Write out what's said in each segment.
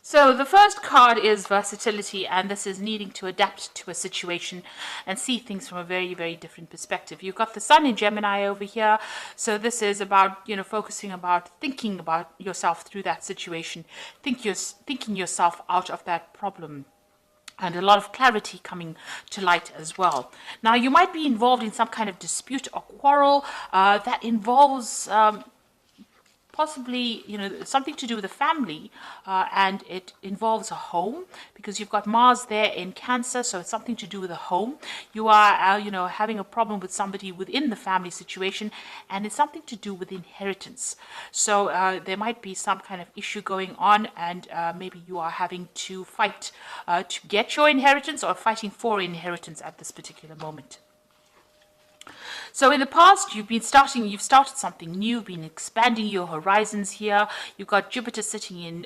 So the first card is versatility, and this is needing to adapt to a situation and see things from a very, very different perspective. You've got the sun in Gemini over here, so this is about, focusing about thinking about yourself through that situation, thinking yourself out of that problem. And a lot of clarity coming to light as well. Now, you might be involved in some kind of dispute or quarrel that involves possibly, something to do with the family, and it involves a home, because you've got Mars there in Cancer, so it's something to do with a home. You are, having a problem with somebody within the family situation, and it's something to do with inheritance. So there might be some kind of issue going on, and maybe you are having to fight to get your inheritance, or fighting for inheritance at this particular moment. So in the past, you've started something new, been expanding your horizons here. You've got Jupiter sitting in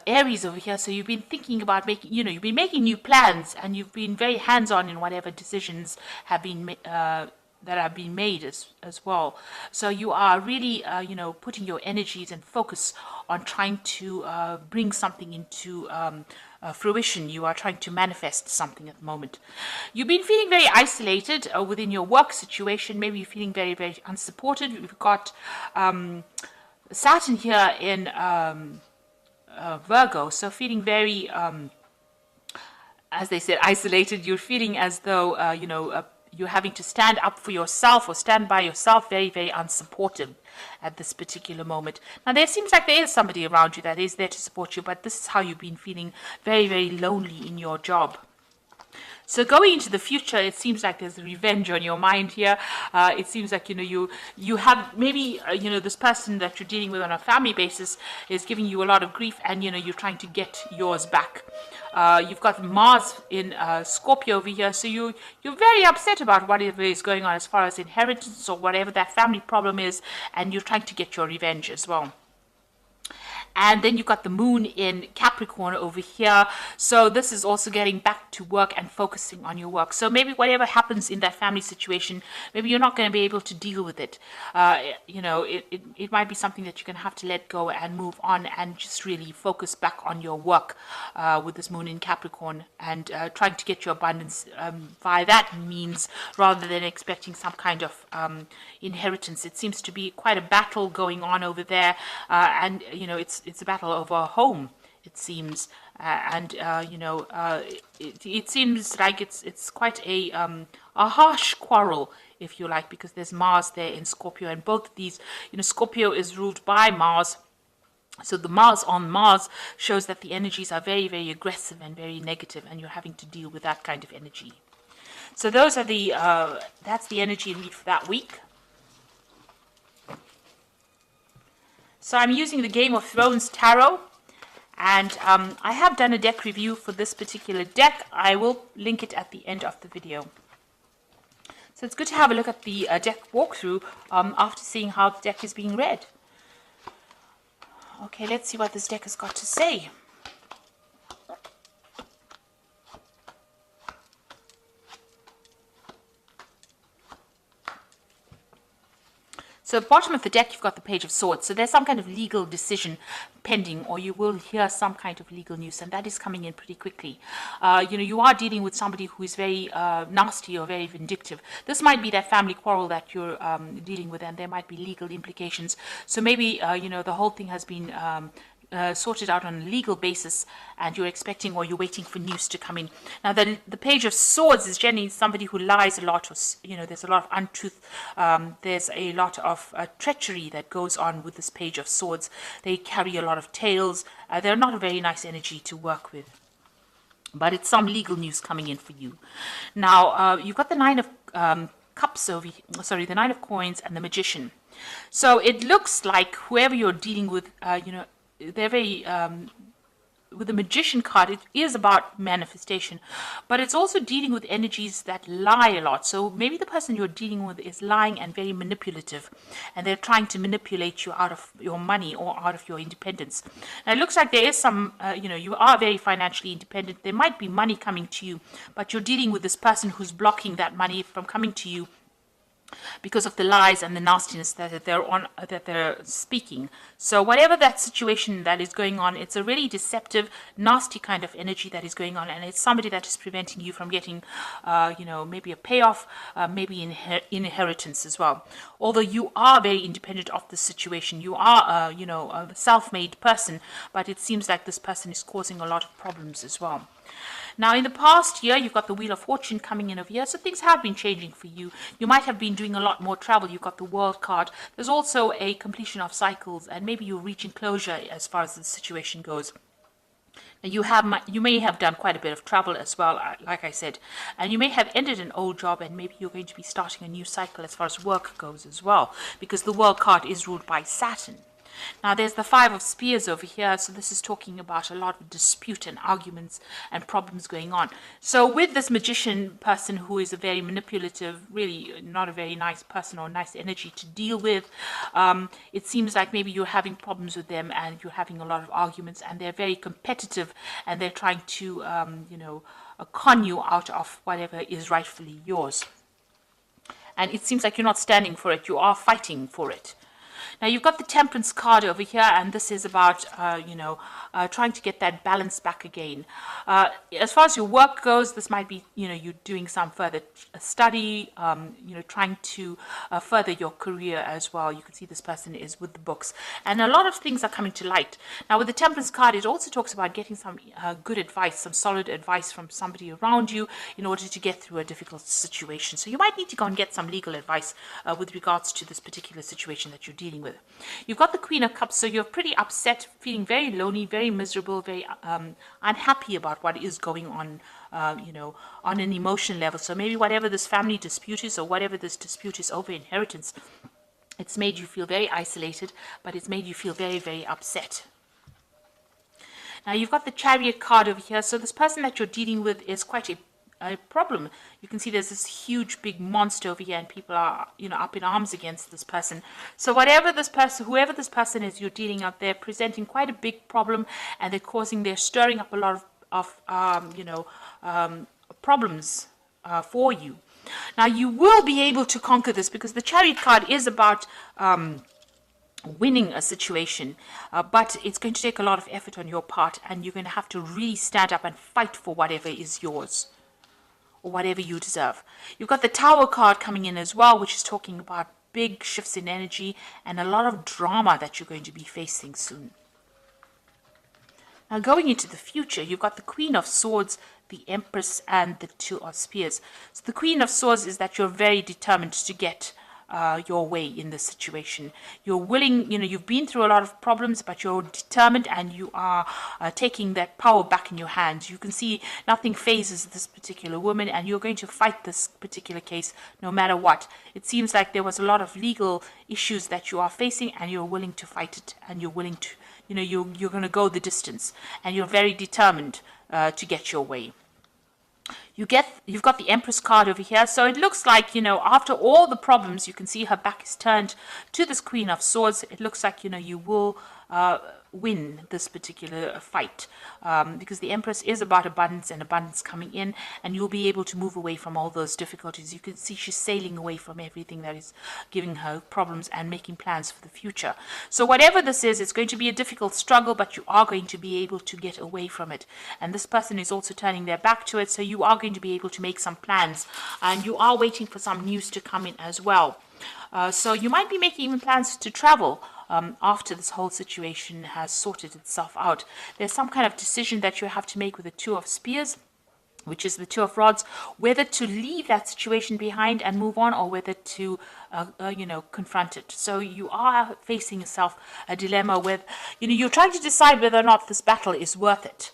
Aries over here. So you've been thinking about you've been making new plans, and you've been very hands-on in whatever decisions have been that have been made as well. So you are really, putting your energies and focus on trying to bring something into fruition. You are trying to manifest something at the moment. You've been feeling very isolated within your work situation. Maybe you're feeling very, very unsupported. We've got Saturn here in Virgo, so feeling very, as they said, isolated. You're feeling as though, you're having to stand up for yourself or stand by yourself, very, very unsupportive at this particular moment. Now, there seems like there is somebody around you that is there to support you, but this is how you've been feeling, very, very lonely in your job. So going into the future, it seems like there's revenge on your mind here. It seems like, you have maybe, this person that you're dealing with on a family basis is giving you a lot of grief, and, you're trying to get yours back. You've got Mars in Scorpio over here, so you're very upset about whatever is going on as far as inheritance or whatever that family problem is, and you're trying to get your revenge as well. And then you've got the moon in Capricorn over here. So this is also getting back to work and focusing on your work. So maybe whatever happens in that family situation, maybe you're not going to be able to deal with it. It might be something that you're going to have to let go and move on, and just really focus back on your work with this moon in Capricorn, and trying to get your abundance via that means, rather than expecting some kind of inheritance. It seems to be quite a battle going on over there, and it's a battle over a home, it seems, it seems like it's quite a harsh quarrel, if you like, because there's Mars there in Scorpio, and both of these, Scorpio is ruled by Mars. So the Mars on Mars shows that the energies are very, very aggressive and very negative, and you're having to deal with that kind of energy. So those are that's the energy read for that week. So I'm using the Game of Thrones Tarot, and I have done a deck review for this particular deck. I will link it at the end of the video. So it's good to have a look at the deck walkthrough after seeing how the deck is being read. Okay, let's see what this deck has got to say. So at the bottom of the deck, you've got the Page of Swords. So there's some kind of legal decision pending, or you will hear some kind of legal news, and that is coming in pretty quickly. You are dealing with somebody who is very nasty or very vindictive. This might be that family quarrel that you're dealing with, and there might be legal implications. So maybe, the whole thing has been sorted out on a legal basis, and you're expecting, or you're waiting for news to come in. Now, the Page of Swords is generally somebody who lies a lot, or there's a lot of untruth. There's a lot of treachery that goes on with this Page of Swords. They carry a lot of tales. They're not a very nice energy to work with, but it's some legal news coming in for you. Now, you've got the Nine of Cups over here, the Nine of Coins and the Magician. So it looks like whoever you're dealing with, they're very, with the Magician card, it is about manifestation, but it's also dealing with energies that lie a lot. So maybe the person you're dealing with is lying and very manipulative, and they're trying to manipulate you out of your money or out of your independence. Now, it looks like there is some, you are very financially independent. There might be money coming to you, but you're dealing with this person who's blocking that money from coming to you. because of the lies and the nastiness that they're speaking. So whatever that situation that is going on, it's a really deceptive, nasty kind of energy that is going on, and it's somebody that is preventing you from getting, maybe a payoff, maybe inheritance as well. Although you are very independent of the situation, you are, a self-made person, but it seems like this person is causing a lot of problems as well. Now, in the past year, you've got the Wheel of Fortune coming in over here, so things have been changing for you. You might have been doing a lot more travel. You've got the World card. There's also a completion of cycles, and maybe you're reaching closure as far as the situation goes. Now, you may have done quite a bit of travel as well, like I said, and you may have ended an old job, and maybe you're going to be starting a new cycle as far as work goes as well, because the World card is ruled by Saturn. Now, there's the Five of Spears over here, so this is talking about a lot of dispute and arguments and problems going on. So with this magician person who is a very manipulative, really not a very nice person or nice energy to deal with, it seems like maybe you're having problems with them and you're having a lot of arguments, and they're very competitive, and they're trying to, con you out of whatever is rightfully yours. And it seems like you're not standing for it, you are fighting for it. Now, you've got the Temperance card over here, and this is about, trying to get that balance back again. As far as your work goes, this might be, you're doing some further study, trying to further your career as well. You can see this person is with the books, and a lot of things are coming to light. Now, with the Temperance card, it also talks about getting some good advice, some solid advice from somebody around you in order to get through a difficult situation. So you might need to go and get some legal advice with regards to this particular situation that you're dealing with. You've got the Queen of Cups, so you're pretty upset, feeling very lonely, very miserable, very unhappy about what is going on, on an emotion level. So maybe whatever this family dispute is, or whatever this dispute is over inheritance, it's made you feel very isolated, but it's made you feel very, very upset. Now, you've got the Chariot card over here, so this person that you're dealing with is quite a problem. You can see there's this huge big monster over here, and people are up in arms against this person. So whoever this person is you're dealing out there, presenting quite a big problem, and they're stirring up a lot of problems for you. Now, you will be able to conquer this, because the Chariot card is about winning a situation, but it's going to take a lot of effort on your part, and you're going to have to really stand up and fight for whatever is yours, or whatever you deserve. You've got the Tower card coming in as well, which is talking about big shifts in energy and a lot of drama that you're going to be facing soon. Now, going into the future, you've got the Queen of Swords, the Empress, and the Two of Spears. So the Queen of Swords is that you're very determined to get your way in this situation. You're willing, you've been through a lot of problems, but you're determined, and you are taking that power back in your hands. You can see nothing phases this particular woman, and you're going to fight this particular case no matter what. It seems like there was a lot of legal issues that you are facing, and you're willing to fight it, and you're willing to, you're going to go the distance, and you're very determined to get your way. You've got the Empress card over here, so it looks like, after all the problems, you can see her back is turned to this Queen of Swords. It looks like, you will win this particular fight, because the Empress is about abundance and abundance coming in, and you'll be able to move away from all those difficulties. You can see she's sailing away from everything that is giving her problems and making plans for the future. So whatever this is, it's going to be a difficult struggle, but you are going to be able to get away from it. And this person is also turning their back to it, so you are going to be able to make some plans, and you are waiting for some news to come in as well. So you might be making even plans to travel after this whole situation has sorted itself out. There's some kind of decision that you have to make with the Two of Spears, which is the Two of Rods, whether to leave that situation behind and move on, or whether to, confront it. So you are facing yourself a dilemma where, you're trying to decide whether or not this battle is worth it.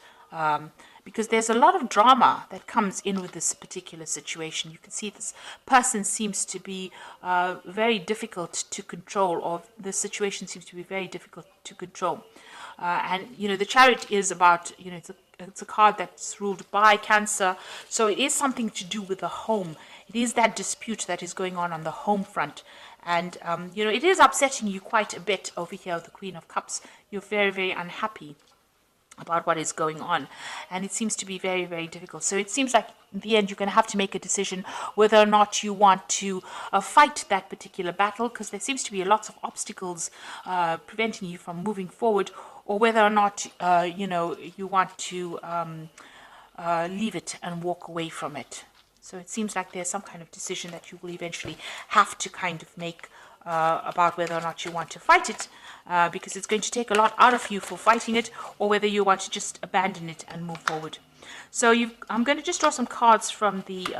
Because there's a lot of drama that comes in with this particular situation. You can see this person seems to be very difficult to control, or the situation seems to be very difficult to control. And, the Chariot is about, it's a card that's ruled by Cancer. So it is something to do with the home. It is that dispute that is going on the home front. And, it is upsetting you quite a bit over here with the Queen of Cups. You're very, very unhappy about what is going on, and it seems to be very, very difficult. So it seems like in the end you're going to have to make a decision whether or not you want to fight that particular battle, because there seems to be lots of obstacles preventing you from moving forward, or whether or not you want to leave it and walk away from it. So it seems like there's some kind of decision that you will eventually have to kind of make about whether or not you want to fight it, because it's going to take a lot out of you for fighting it, or whether you want to just abandon it and move forward. So I'm going to just draw some cards from the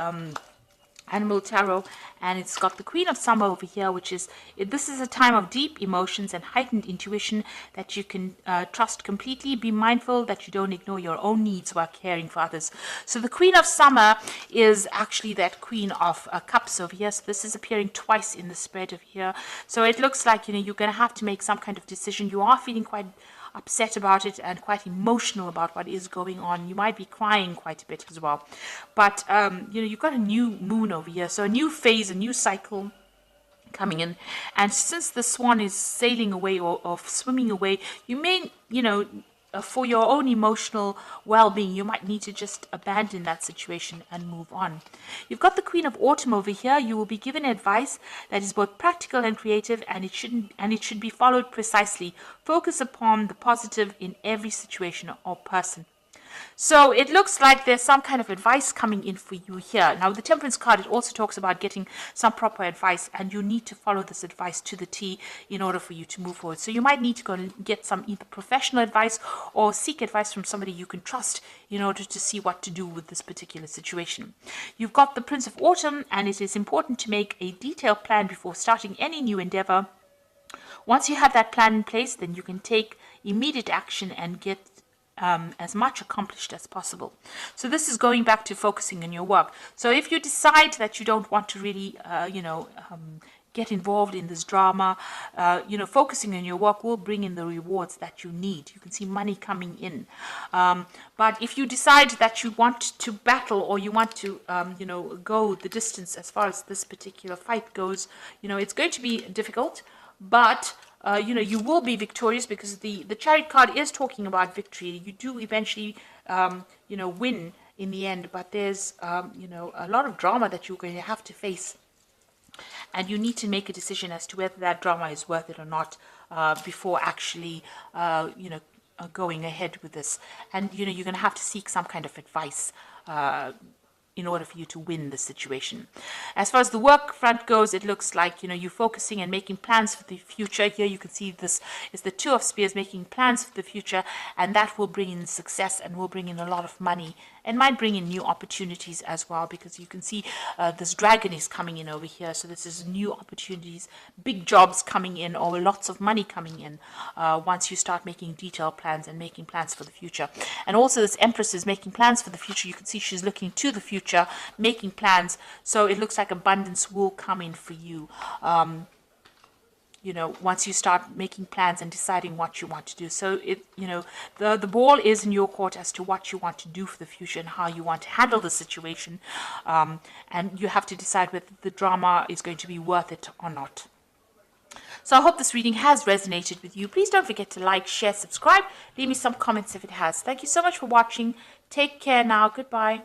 Animal Tarot, and it's got the Queen of Summer over here, which is, this is a time of deep emotions and heightened intuition that you can trust completely. Be mindful that you don't ignore your own needs while caring for others. So the Queen of Summer is actually that Queen of Cups over here. So this is appearing twice in the spread over here. So it looks like, you're going to have to make some kind of decision. You are feeling quite upset about it and quite emotional about what is going on. You might be crying quite a bit as well. But, you've got a new moon over here. So a new phase, a new cycle coming in. And since the swan is sailing away or swimming away, you may, for your own emotional well-being, you might need to just abandon that situation and move on. You've got the Queen of Autumn over here. You will be given advice that is both practical and creative, and it should be followed precisely. Focus upon the positive in every situation or person. So it looks like there's some kind of advice coming in for you here. Now, the Temperance card, it also talks about getting some proper advice, and you need to follow this advice to the T in order for you to move forward. So you might need to go and get some either professional advice or seek advice from somebody you can trust in order to see what to do with this particular situation. You've got the Prince of Autumn, and it is important to make a detailed plan before starting any new endeavor. Once you have that plan in place, then you can take immediate action and get as much accomplished as possible. So this is going back to focusing on your work. So if you decide that you don't want to really, get involved in this drama, focusing on your work will bring in the rewards that you need. You can see money coming in. But if you decide that you want to battle, or you want to, go the distance as far as this particular fight goes, it's going to be difficult, but you will be victorious, because the Chariot card is talking about victory. You do eventually, win in the end, but there's, a lot of drama that you're going to have to face. And you need to make a decision as to whether that drama is worth it or not before actually, going ahead with this. And, you're going to have to seek some kind of advice in order for you to win the situation. As far as the work front goes, it looks like, you're focusing and making plans for the future. Here you can see this is the Two of Spears, making plans for the future, and that will bring in success and will bring in a lot of money, and might bring in new opportunities as well, because you can see this dragon is coming in over here. So this is new opportunities, big jobs coming in, or lots of money coming in once you start making detailed plans and making plans for the future. And also this Empress is making plans for the future. You can see she's looking to the future, making plans. So it looks like abundance will come in for you. Once you start making plans and deciding what you want to do. So the ball is in your court as to what you want to do for the future and how you want to handle the situation. And you have to decide whether the drama is going to be worth it or not. So I hope this reading has resonated with you. Please don't forget to like, share, subscribe. Leave me some comments if it has. Thank you so much for watching. Take care now. Goodbye.